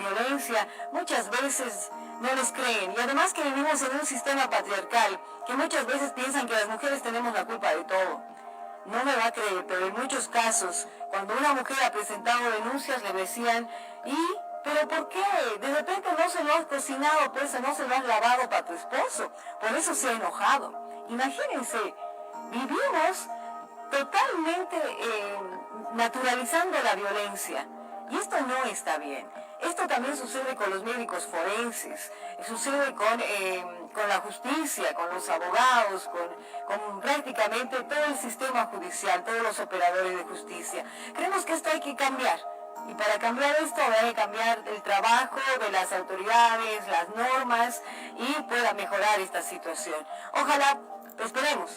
violencia, muchas veces no les creen. Y además que vivimos en un sistema patriarcal, que muchas veces piensan que las mujeres tenemos la culpa de todo. No me va a creer, pero en muchos casos, cuando una mujer ha presentado denuncias, le decían, ¿pero por qué? De repente no se lo has cocinado, pues no se lo has lavado para tu esposo. Por eso se ha enojado. Imagínense, vivimos totalmente naturalizando la violencia. Y esto no está bien. Esto también sucede con los médicos forenses, sucede con la justicia, con los abogados, con prácticamente todo el sistema judicial, todos los operadores de justicia. Creemos que esto hay que cambiar. Y para cambiar esto hay que cambiar el trabajo de las autoridades, las normas y pueda mejorar esta situación. Ojalá,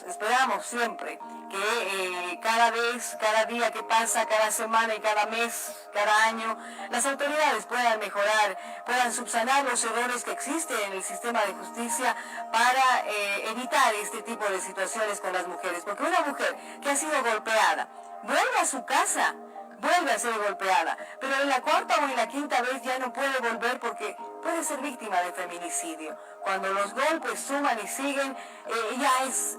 esperamos siempre que cada vez, cada día que pasa, cada semana y cada mes, cada año, las autoridades puedan mejorar, puedan subsanar los errores que existen en el sistema de justicia para evitar este tipo de situaciones con las mujeres. Porque una mujer que ha sido golpeada vuelve a su casa, vuelve a ser golpeada, pero en la cuarta o en la quinta vez ya no puede volver porque puede ser víctima de feminicidio. Cuando los golpes suman y siguen, ya es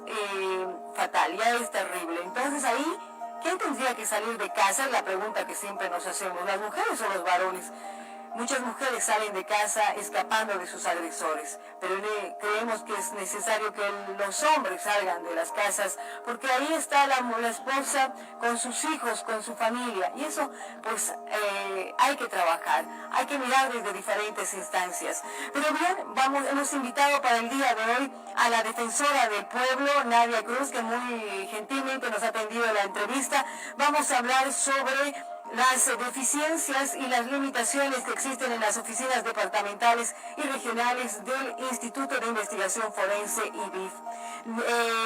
fatal, ya es terrible. Entonces ahí, ¿quién tendría que salir de casa? Es la pregunta que siempre nos hacemos, ¿las mujeres o los varones? Muchas mujeres salen de casa escapando de sus agresores, pero creemos que es necesario que los hombres salgan de las casas, porque ahí está la esposa con sus hijos, con su familia, y eso pues hay que trabajar, hay que mirar desde diferentes instancias. Pero bien, hemos invitado para el día de hoy a la defensora del pueblo, Nadia Cruz, que muy gentilmente nos ha atendido en la entrevista. Vamos a hablar sobre las deficiencias y las limitaciones que existen en las oficinas departamentales y regionales del Instituto de Investigación Forense, IDIF.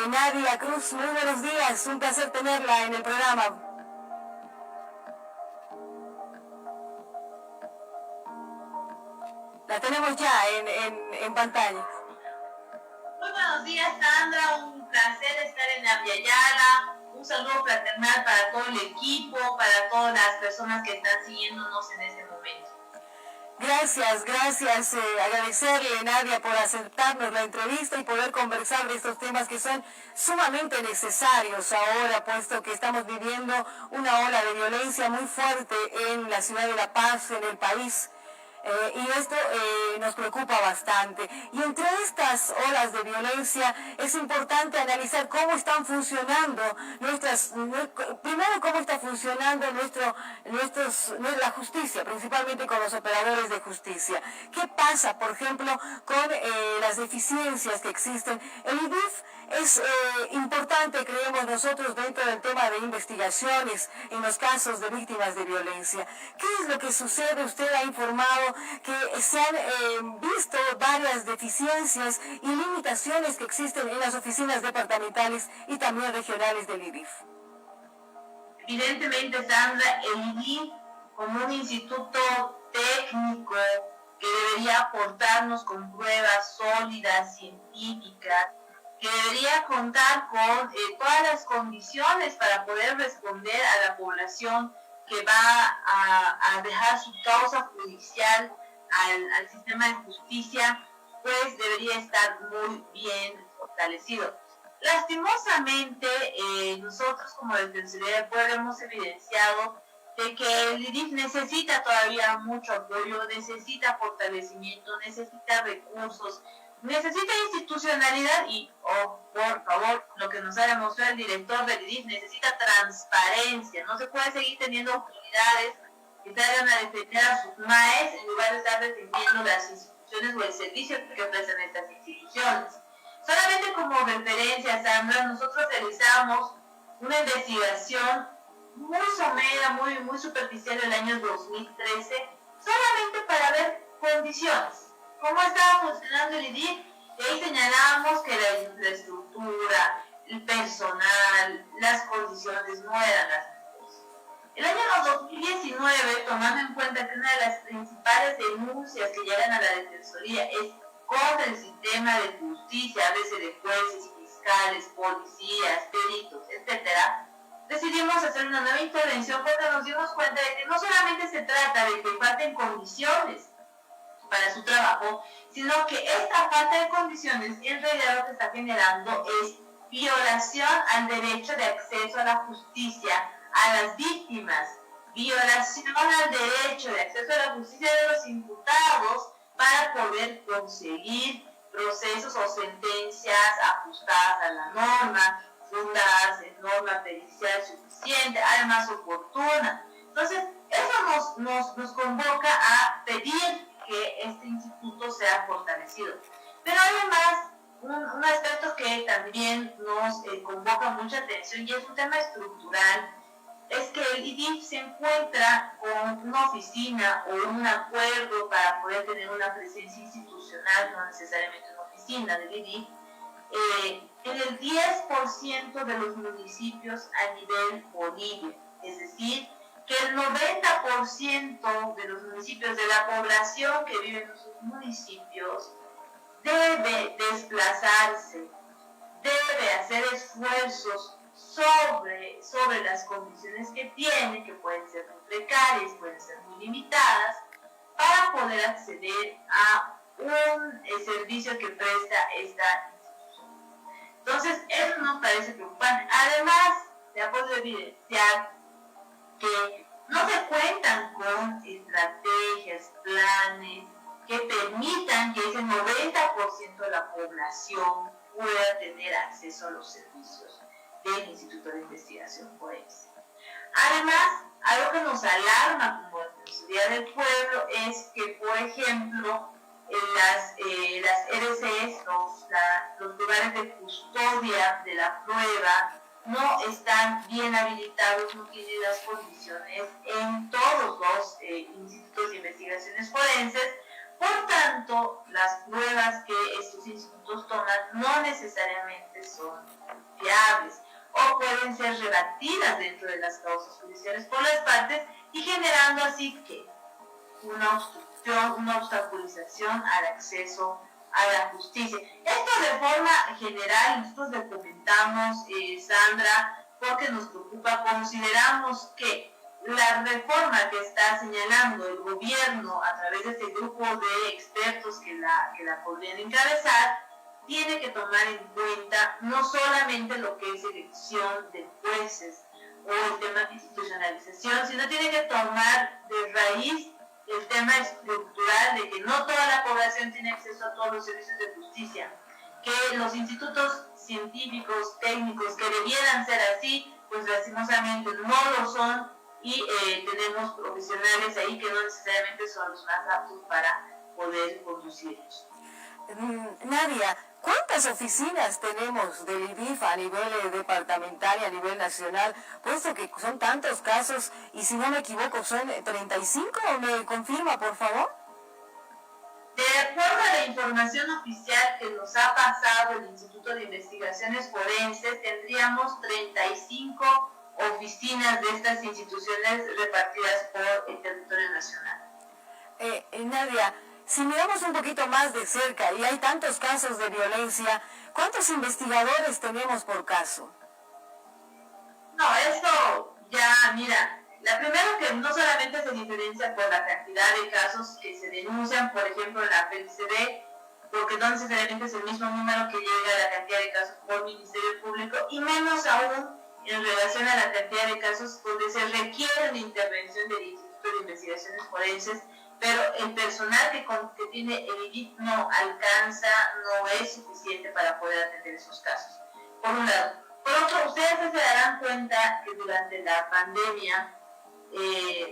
Nadia Cruz, muy buenos días, un placer tenerla en el programa. La tenemos ya en pantalla. Muy buenos días, Sandra, un placer estar en Abya-Yala. Un saludo fraternal para todo el equipo, para todas las personas que están siguiéndonos en este momento. Gracias, agradecerle, Nadia, por aceptarnos la entrevista y poder conversar de estos temas que son sumamente necesarios ahora, puesto que estamos viviendo una ola de violencia muy fuerte en la ciudad de La Paz, en el país. Y esto nos preocupa bastante. Y entre estas olas de violencia es importante analizar cómo están funcionando primero cómo está funcionando la justicia, principalmente con los operadores de justicia. ¿Qué pasa, por ejemplo, con las deficiencias que existen? El IDIF es importante, creemos nosotros, dentro del tema de investigaciones en los casos de víctimas de violencia. ¿Qué es lo que sucede? Usted ha informado que se han visto varias deficiencias y limitaciones que existen en las oficinas departamentales y también regionales del IDIF. Evidentemente, Sandra, el IDIF, como un instituto técnico que debería aportarnos con pruebas sólidas, científicas, que debería contar con todas las condiciones para poder responder a la población que va a dejar su causa judicial al sistema de justicia, pues debería estar muy bien fortalecido. Lastimosamente, nosotros como Defensoría del Pueblo hemos evidenciado de que el IDIF necesita todavía mucho apoyo, necesita fortalecimiento, necesita recursos, necesita institucionalidad y, por favor, lo que nos ha demostrado el director del IDIF, necesita transparencia. No se puede seguir teniendo autoridades que traigan a defender a sus maes en lugar de estar defendiendo las instituciones o el servicio que ofrecen estas instituciones. Solamente como referencia, Sandra, nosotros realizamos una investigación muy somera, muy superficial en el año 2013, solamente para ver condiciones. ¿Cómo estaba funcionando el IDIF? Y ahí señalábamos que la infraestructura, el personal, las condiciones no eran las mejores. El año 2019, tomando en cuenta que una de las principales denuncias que llegan a la Defensoría es contra el sistema de justicia, a veces de jueces, fiscales, policías, peritos, etc., decidimos hacer una nueva intervención porque nos dimos cuenta de que no solamente se trata de que falten condiciones para su trabajo, sino que esta falta de condiciones en realidad lo que está generando es violación al derecho de acceso a la justicia a las víctimas, violación al derecho de acceso a la justicia de los imputados para poder conseguir procesos o sentencias ajustadas a la norma, fundadas en norma pericial suficiente, además oportuna. Entonces, eso nos convoca a pedir que este instituto sea fortalecido. Pero además, un aspecto que también nos convoca mucha atención y es un tema estructural, es que el IDIF se encuentra con una oficina o un acuerdo para poder tener una presencia institucional, no necesariamente una oficina del IDIF, en el 10% de los municipios a nivel Bolivia. Es decir, que el 90% de los municipios, de la población que vive en esos municipios, debe desplazarse, debe hacer esfuerzos sobre las condiciones que tiene, que pueden ser muy precarias, pueden ser muy limitadas, para poder acceder a un servicio que presta esta institución. Entonces, eso nos parece preocupante. Además, se ha podido evidenciar que no se cuentan con estrategias, planes que permitan que ese 90% de la población pueda tener acceso a los servicios del Instituto de Investigación Forense. Además, algo que nos alarma como Defensoría del Pueblo es que, por ejemplo, las RCs, los lugares de custodia de la prueba, no están bien habilitados, no tienen las condiciones en todos los institutos de investigaciones forenses. Por tanto, las pruebas que estos institutos toman no necesariamente son fiables o pueden ser rebatidas dentro de las causas judiciales por las partes y generando así que una obstrucción, una obstaculización al acceso a la justicia. Esto de forma general, nosotros lo comentamos, Sandra, porque nos preocupa, consideramos que la reforma que está señalando el gobierno a través de este grupo de expertos que la podrían encabezar, tiene que tomar en cuenta no solamente lo que es elección de jueces o el tema de institucionalización, sino tiene que tomar de raíz el tema estructural de que no toda la población tiene acceso a todos los servicios de justicia, que los institutos científicos, técnicos que debieran ser así, pues lastimosamente no lo son y tenemos profesionales ahí que no necesariamente son los más aptos para poder conducirlos. Nadia, ¿cuántas oficinas tenemos del IDIF a nivel departamental y a nivel nacional? Puesto que son tantos casos y si no me equivoco son 35, ¿me confirma por favor? De acuerdo a la información oficial que nos ha pasado el Instituto de Investigaciones Forenses, tendríamos 35 oficinas de estas instituciones repartidas por el territorio nacional. Nadia, si miramos un poquito más de cerca y hay tantos casos de violencia, ¿cuántos investigadores tenemos por caso? No, esto ya, mira, la primera que no solamente se diferencia por la cantidad de casos que se denuncian, por ejemplo, en la PNCD, porque no necesariamente es el mismo número que llega a la cantidad de casos por Ministerio Público, y menos aún en relación a la cantidad de casos donde se requiere una intervención del Instituto de Investigaciones Forenses, pero el personal que tiene el IDIF no alcanza, no es suficiente para poder atender esos casos, por un lado. Por otro, ustedes se darán cuenta que durante la pandemia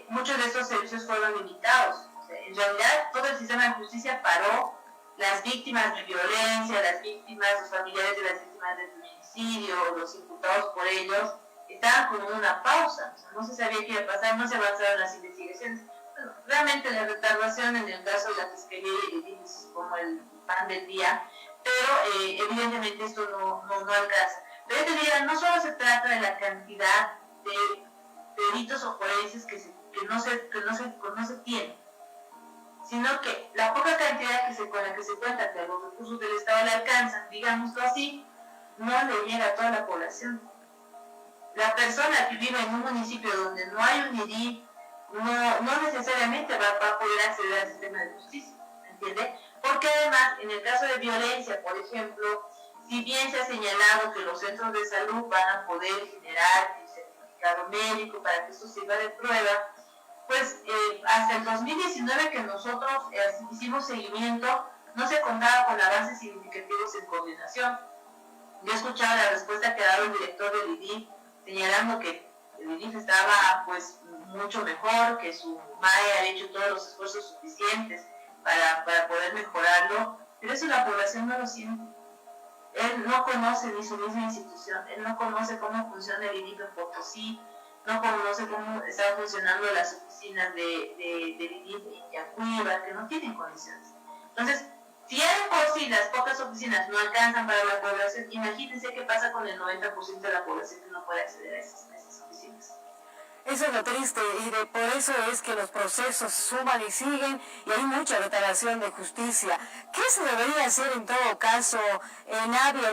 muchos de estos servicios fueron limitados. O sea, en realidad, todo el sistema de justicia paró. Las víctimas de violencia, las víctimas, los familiares de las víctimas del feminicidio, los imputados por ellos, estaban como en una pausa. O sea, no se sabía qué iba a pasar, no se avanzaron las investigaciones. Bueno, realmente la retardación en el caso de la Fiscalía y el IDIF es como el pan del día, pero evidentemente esto no alcanza. Pero te diría, no solo se trata de la cantidad de delitos o forenses que no se tienen, sino que la poca cantidad con la que se cuenta, que los recursos del Estado le alcanzan, digámoslo así, no le llega a toda la población. La persona que vive en un municipio donde no hay un IDIF no necesariamente va a poder acceder al sistema de justicia, ¿entiende? Porque además, en el caso de violencia, por ejemplo, si bien se ha señalado que los centros de salud van a poder generar el certificado médico para que esto sirva de prueba, pues hasta el 2019 que nosotros hicimos seguimiento, no se contaba con avances significativos en coordinación. Yo escuchaba la respuesta que ha dado el director del IDIF, señalando que el IDIF estaba pues mucho mejor, que su MAE ha hecho todos los esfuerzos suficientes para poder mejorarlo, pero eso la población no lo siente. Él no conoce ni su misma institución, él no conoce cómo funciona el IDIF en Potosí, no conoce cómo están funcionando las oficinas del IDIF en Yacuiba, que no tienen condiciones. Entonces, si de por sí las pocas oficinas no alcanzan para la población, imagínense qué pasa con el 90% de la población que no puede acceder a esas oficinas. Eso es lo triste y por eso es que los procesos suman y siguen y hay mucha retardación de justicia. ¿Qué se debería hacer en todo caso, Nadia,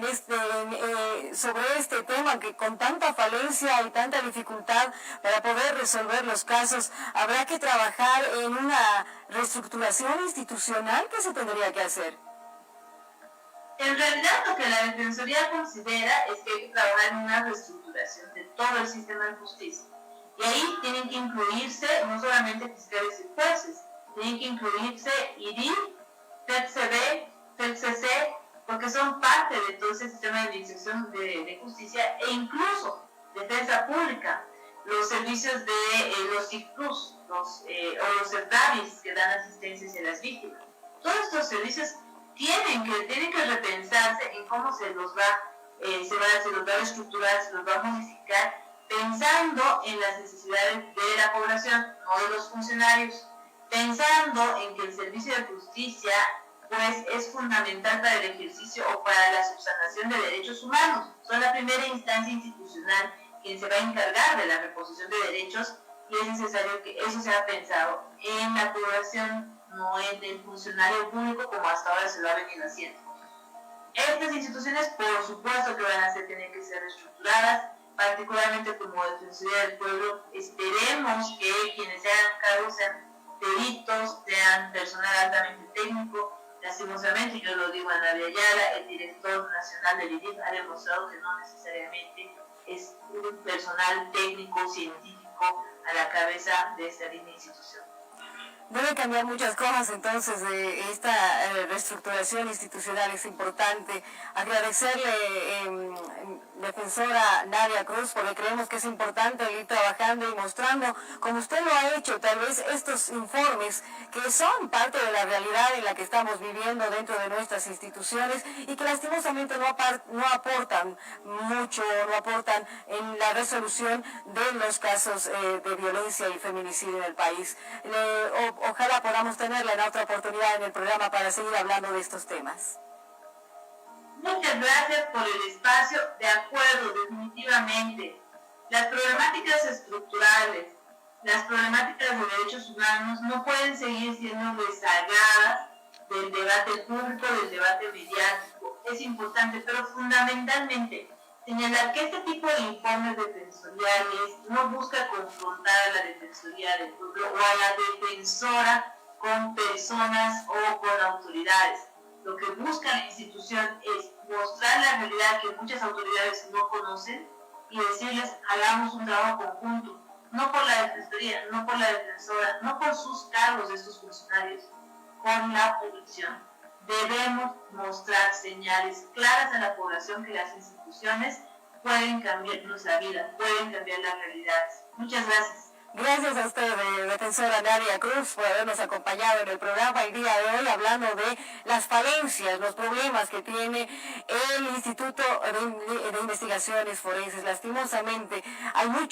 sobre este tema que con tanta falencia y tanta dificultad para poder resolver los casos, habrá que trabajar en una reestructuración institucional? ¿Qué se tendría que hacer? En realidad lo que la Defensoría considera es que hay que trabajar en una reestructuración de todo el sistema de justicia. Y ahí tienen que incluirse no solamente fiscales y jueces, tienen que incluirse IDIF, FEDCB, FEDCC, porque son parte de todo ese sistema de administración de justicia e incluso defensa pública, los servicios de los CICPLUS, o los CERDAVIS que dan asistencia hacia las víctimas. Todos estos servicios tienen que repensarse en cómo se los va a estructurar, se los va a modificar, pensando en las necesidades de la población, no de los funcionarios, pensando en que el servicio de justicia pues es fundamental para el ejercicio o para la subsanación de derechos humanos. Son la primera instancia institucional quien se va a encargar de la reposición de derechos y es necesario que eso sea pensado en la población, no en el funcionario público como hasta ahora se lo ha venido haciendo. Estas instituciones por supuesto que van a tener que ser reestructuradas, particularmente como Defensoría del Pueblo. Esperemos que quienes se hagan cargo sean peritos, sean personal altamente técnico. Lastimosamente, yo lo digo a Nadia Ayala, el director nacional del IDIF ha demostrado que no necesariamente es un personal técnico, científico a la cabeza de esta linda institución. Debe cambiar muchas cosas, entonces esta reestructuración institucional es importante. Agradecerle, defensora Nadia Cruz, porque creemos que es importante ir trabajando y mostrando, como usted lo ha hecho, tal vez estos informes que son parte de la realidad en la que estamos viviendo dentro de nuestras instituciones y que lastimosamente no aportan mucho, no aportan en la resolución de los casos de violencia y feminicidio en el país. Ojalá podamos tenerla en otra oportunidad en el programa para seguir hablando de estos temas. Muchas gracias por el espacio. De acuerdo, definitivamente. Las problemáticas estructurales, las problemáticas de derechos humanos no pueden seguir siendo rezagadas del debate público, del debate mediático. Es importante, pero fundamentalmente señalar que este tipo de informes defensoriales no busca confrontar a la Defensoría del Pueblo o a la defensora con personas o con autoridades. Lo que busca la institución es mostrar la realidad que muchas autoridades no conocen y decirles hagamos un trabajo conjunto, no por la Defensoría, no por la defensora, no por sus cargos de estos funcionarios, por la población. Debemos mostrar señales claras a la población que las instituciones pueden cambiar nuestra vida, pueden cambiar las realidades. Muchas gracias. Gracias a usted, defensora Nadia Cruz, por habernos acompañado en el programa el día de hoy, hablando de las falencias, los problemas que tiene el Instituto de Investigaciones Forenses. Lastimosamente, hay mucho